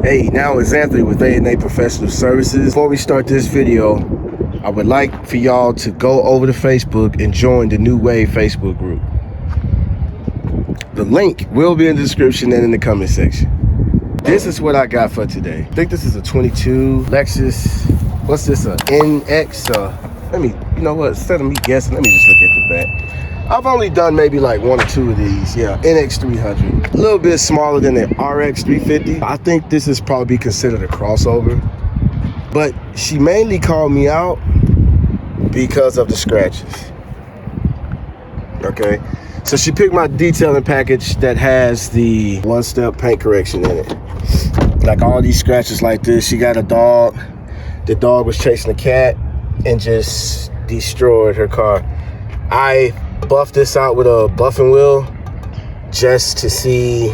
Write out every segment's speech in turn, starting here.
Hey, now it's Anthony with A&A Professional Services. Before we start this video, I would like for y'all to go over to Facebook and join the New Wave Facebook group. The link will be in the description and in the comment section. This is what I got for today. I think this is a 22 Lexus. What's this, a NX? You know what, instead of me guessing, let me just look at the back. I've only done maybe like one or two of these. Yeah, NX 300. A little bit smaller than the RX 350. I think this is probably considered a crossover. But she mainly called me out because of the scratches. Okay, so she picked my detailing package that has the one-step paint correction in it. Like all these scratches like this. She got a dog. The dog was chasing a cat and just destroyed her car. I buffed this out with a buffing wheel just to see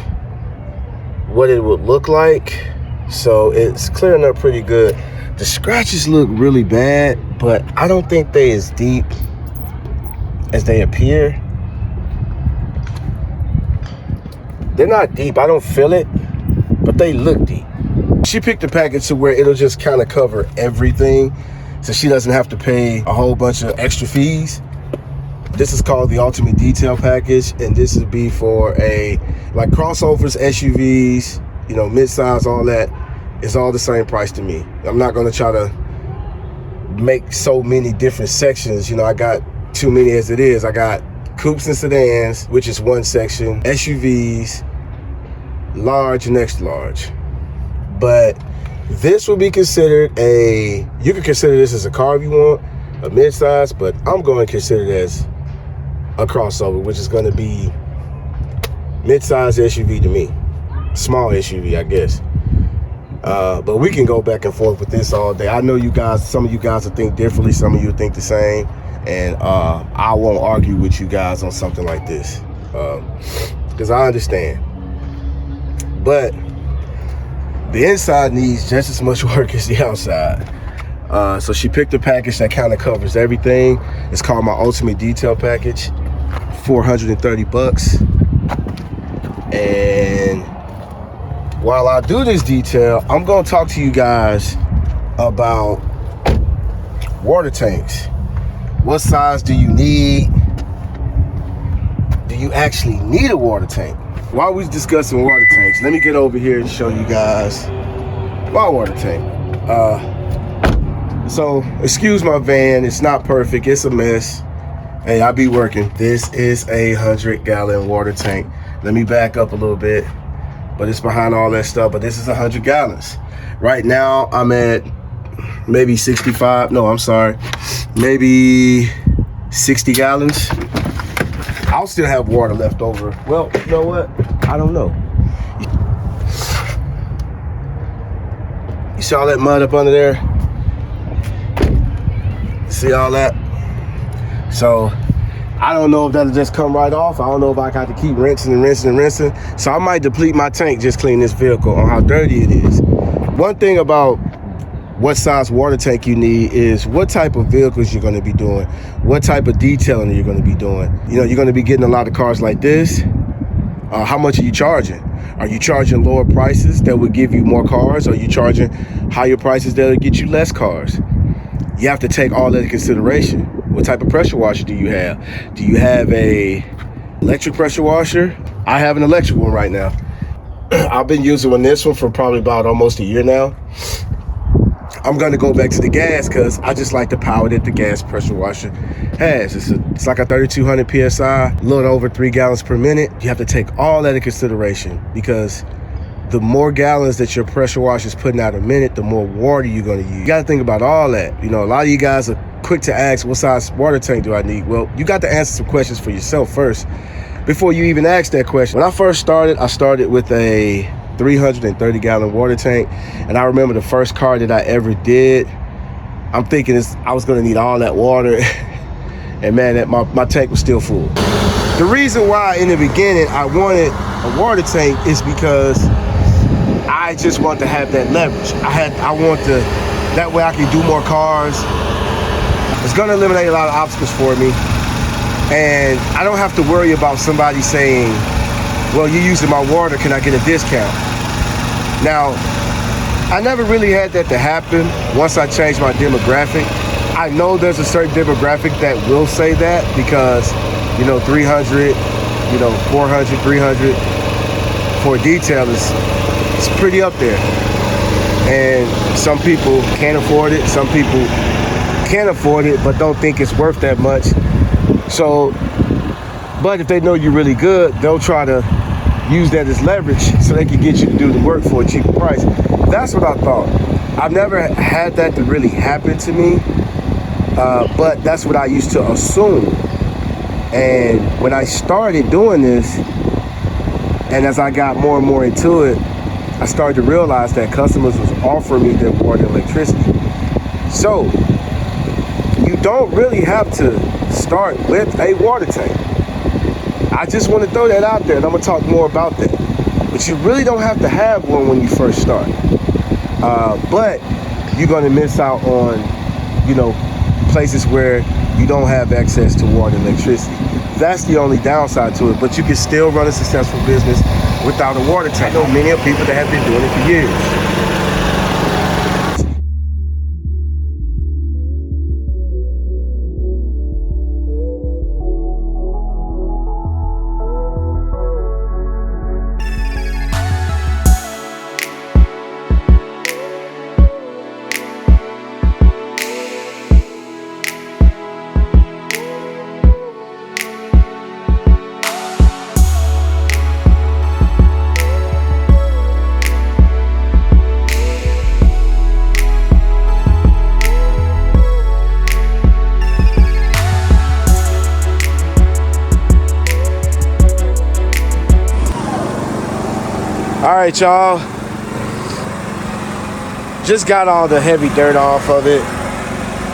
what it would look like. So it's clearing up pretty good. The scratches look really bad, but I don't think they as deep as they appear. They're not deep, I don't feel it, but they look deep. She picked the package to where it'll just kind of cover everything, so she doesn't have to pay a whole bunch of extra fees. This is called the Ultimate Detail Package, and this would be for like crossovers, SUVs, you know, midsize, all that. It's all the same price to me. I'm not gonna try to make so many different sections. You know, I got too many as it is. I got coupes and sedans, which is one section, SUVs, large and extra large. But this will be considered you can consider this as a car if you want, a midsize, but I'm going to consider it as a crossover, which is going to be mid-size SUV to me, small SUV, I guess. But we can go back and forth with this all day. I know you guys, some of you guys will think differently, some of you think the same, and I won't argue with you guys on something like this, because I understand. But the inside needs just as much work as the outside. So she picked a package that kind of covers everything. It's called my Ultimate Detail Package, $430. And while I do this detail, I'm gonna talk to you guys about water tanks. What size do you need? Do you actually need a water tank? While we're discussing water tanks, let me get over here and show you guys my water tank. So, excuse my van, it's not perfect, it's a mess. Hey, I be working. This is a 100-gallon water tank. Let me back up a little bit, but it's behind all that stuff, but this is 100 gallons. Right now, I'm at maybe 65, no, I'm sorry, maybe 60 gallons. I'll still have water left over. Well, you know what? I don't know. You see all that mud up under there? See all that? So I don't know if that'll just come right off. I don't know if I got to keep rinsing and rinsing and rinsing. So I might deplete my tank just clean this vehicle on how dirty it is. One thing about what size water tank you need is what type of vehicles you're going to be doing, what type of detailing you're going to be doing. You know, you're going to be getting a lot of cars like this. How much are you charging? Are you charging lower prices that would give you more cars? Or are you charging higher prices that will get you less cars? You have to take all that into consideration. What type of pressure washer do you have? Do you have a electric pressure washer? I have an electric one right now. I've been using this one for probably about almost a year now. I'm gonna go back to the gas because I just like the power that the gas pressure washer has. It's like a 3,200 PSI, a little over 3 gallons per minute. You have to take all that into consideration because the more gallons that your pressure washer is putting out a minute, the more water you're gonna use. You gotta think about all that. You know, a lot of you guys are quick to ask, what size water tank do I need? Well, you got to answer some questions for yourself first before you even ask that question. When I first started, I started with a 330-gallon water tank, and I remember the first car that I ever did, I'm thinking I was gonna need all that water, and man, my tank was still full. The reason why in the beginning I wanted a water tank is because I just want to have that leverage. That way I can do more cars. It's gonna eliminate a lot of obstacles for me, and I don't have to worry about somebody saying, well, you're using my water, can I get a discount? Now, I never really had that to happen once I changed my demographic. I know there's a certain demographic that will say that because, 300, 400, 300 for a detail is pretty up there. And some people can't afford it. Some people can afford it, but don't think it's worth that much. So, but if they know you're really good, they'll try to use that as leverage so they can get you to do the work for a cheaper price. That's what I thought. I've never had that to really happen to me, but that's what I used to assume. And when I started doing this, and as I got more and more into it, I started to realize that customers was offering me their water and electricity. So you don't really have to start with a water tank. I just want to throw that out there, and I'm going to talk more about that. But you really don't have to have one when you first start. But you're going to miss out on, places where you don't have access to water and electricity. That's the only downside to it, but you can still run a successful business without a water tank. I know many people that have been doing it for years. All right, y'all. Just got all the heavy dirt off of it,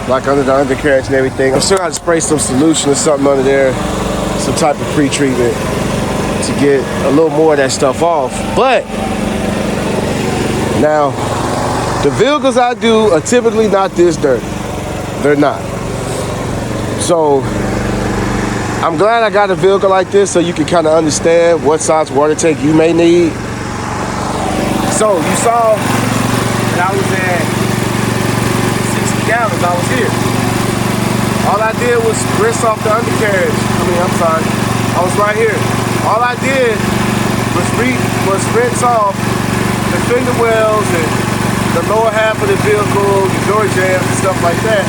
like under the undercarriage and everything. I'm still gonna spray some solution or something under there, some type of pre-treatment to get a little more of that stuff off. But now, the vehicles I do are typically not this dirty. They're not. So I'm glad I got a vehicle like this so you can kind of understand what size water tank you may need. So you saw that I was at 60 gallons, I was here. All I did was rinse off the undercarriage. I was right here. All I did was rinse off the fender wells and the lower half of the vehicle, the door jambs and stuff like that.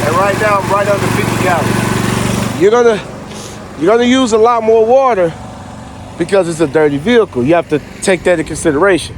And right now I'm right under 50 gallons. You're gonna use a lot more water because it's a dirty vehicle. You have to take that into consideration.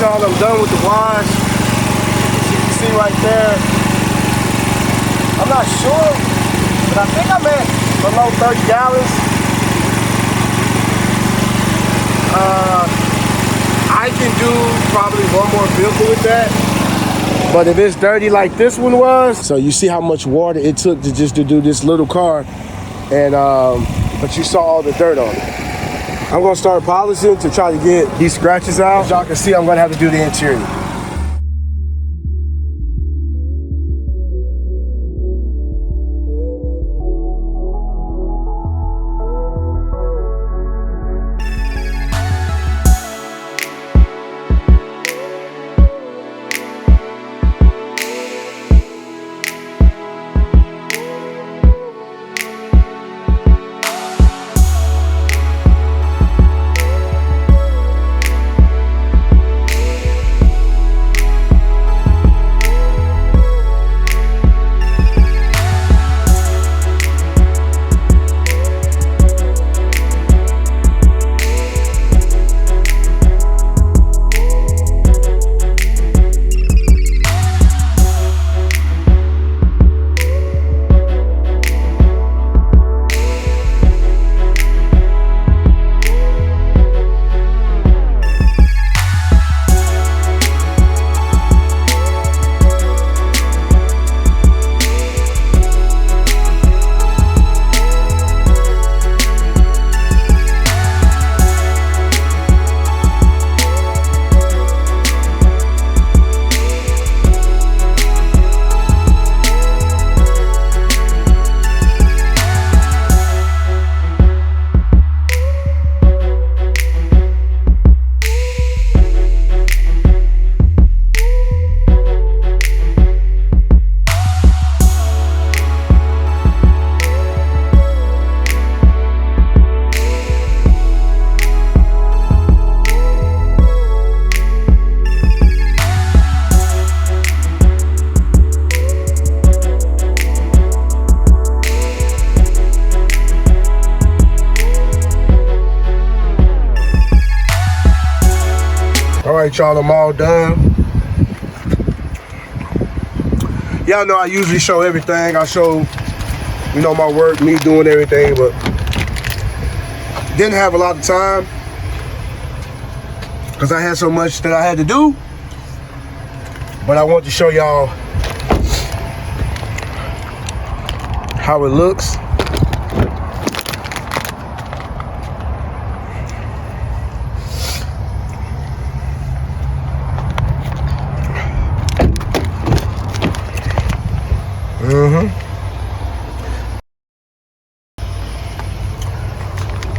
Y'all, I'm done with the wash. As you can see right there, I'm not sure, but I think I'm at below 30 gallons. I can do probably one more vehicle with that. But if it's dirty like this one was, so you see how much water it took to just to do this little car, and but you saw all the dirt on it. I'm gonna start polishing to try to get these scratches out. As y'all can see, I'm gonna have to do the interior. right, y'all, I'm all done. Y'all know I usually show everything. I show, you know, my work, me doing everything, but didn't have a lot of time because I had so much that I had to do. But I want to show y'all how it looks.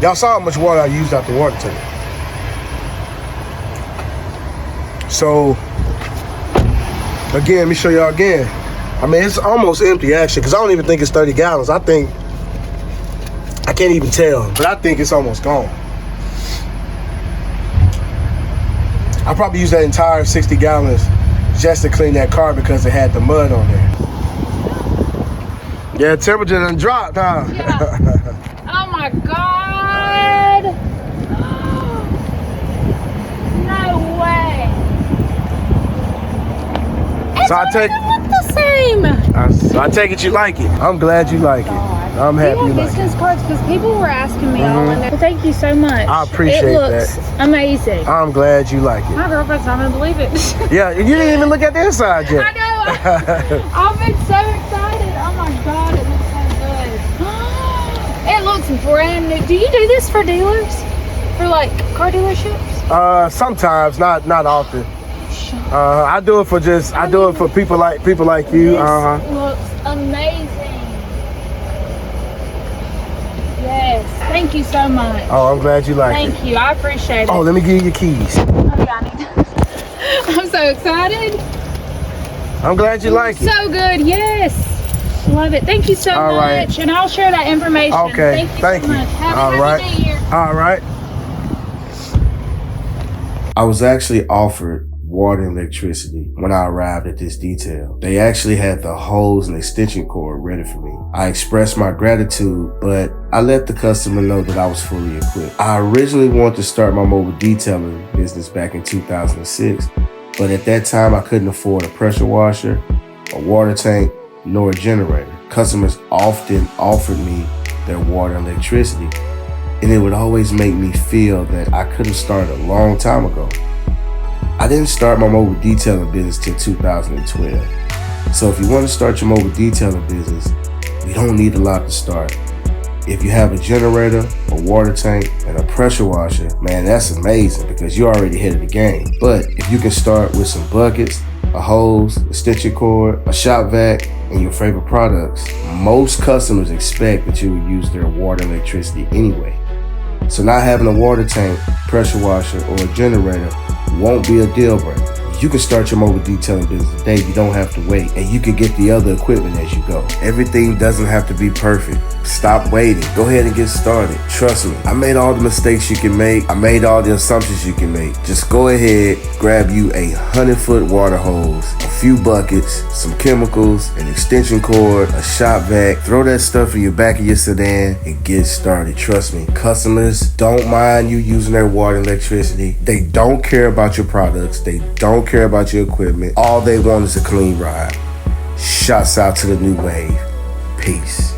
Y'all saw how much water I used out the water tank. So, again, let me show y'all again. I mean, it's almost empty actually, because I don't even think it's 30 gallons. I can't even tell, but I think it's almost gone. I probably used that entire 60 gallons just to clean that car because it had the mud on there. Yeah, temperature done dropped, huh? Yeah. Oh my God. No way. So I take the same. So I take it you like it. I'm glad you like it. I'm happy you like business it. cards because people were asking me all in there. Well, thank you so much. I appreciate that. It looks amazing. I'm glad you like it. My girlfriend's not gonna believe it. Yeah, you didn't even look at the inside yet. I know. I've been so excited. Oh my God, it looks so good. It looks brand new. Do you do this for dealers? For like car dealerships? Sometimes, not often. I do it for people like you. This looks amazing. Yes, thank you so much. Oh, I'm glad you like it. Thank you, I appreciate it. Oh, let me give you your keys. Oh, yeah, I need I'm so excited. I'm glad you like it. So good, yes. Love it. Thank you so much. Right. And I'll share that information. Okay, Thank you so much. Have a happy New Year. All right. I was actually offered water and electricity when I arrived at this detail. They actually had the hose and extension cord ready for me. I expressed my gratitude, but I let the customer know that I was fully equipped. I originally wanted to start my mobile detailing business back in 2006, but at that time I couldn't afford a pressure washer, a water tank, nor a generator. Customers often offered me their water and electricity, and it would always make me feel that I could have started a long time ago. I didn't start my mobile detailing business till 2012. So if you want to start your mobile detailing business, you don't need a lot to start. If you have a generator, a water tank, and a pressure washer, man, that's amazing because you're already ahead of the game. But if you can start with some buckets, a hose, a extension cord, a shop vac, and your favorite products, most customers expect that you will use their water and electricity anyway. So not having a water tank, pressure washer, or a generator won't be a deal breaker. You can start your mobile detailing business today. You don't have to wait, and you can get the other equipment as you go. Everything doesn't have to be perfect. Stop waiting. Go ahead and get started. Trust me, I made all the mistakes you can make. I made all the assumptions you can make. Just go ahead, grab you a 100-foot water hose, a few buckets, some chemicals, an extension cord, a shop vac. Throw that stuff in your back of your sedan and get started. Trust me, customers don't mind you using their water and electricity. They don't care about your products. They don't care about your equipment. All they want is a clean ride. Shots out to the new wave. Peace.